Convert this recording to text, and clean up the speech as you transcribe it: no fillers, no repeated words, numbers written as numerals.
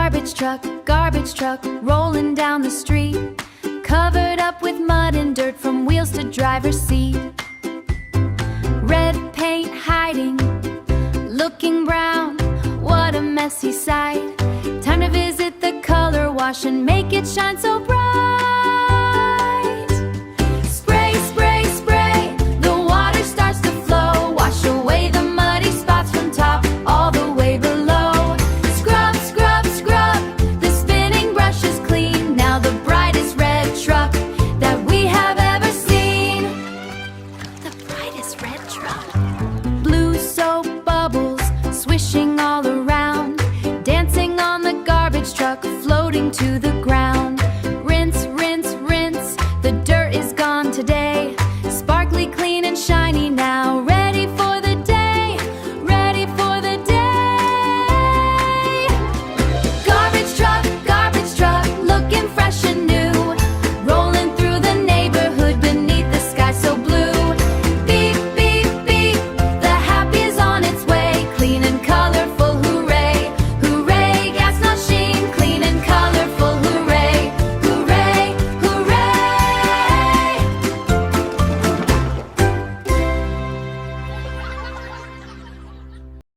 garbage truck, rolling down the street, covered up with mud and dirt from wheels to driver's seat. Red paint hiding, looking brown, what a messy sight. Time to visit the color wash and make it shine so bright. Spray, spray, spray, the water starts to flow, wash away the muddy spots from top all the way below. Scrub, scrub, scrub, the spinning brush is clean. Now the brightest red truck that we have ever seen. The brightest red truck. Blue soap bubbles swishing all around, dancing on the garbage truck, floating to the ground.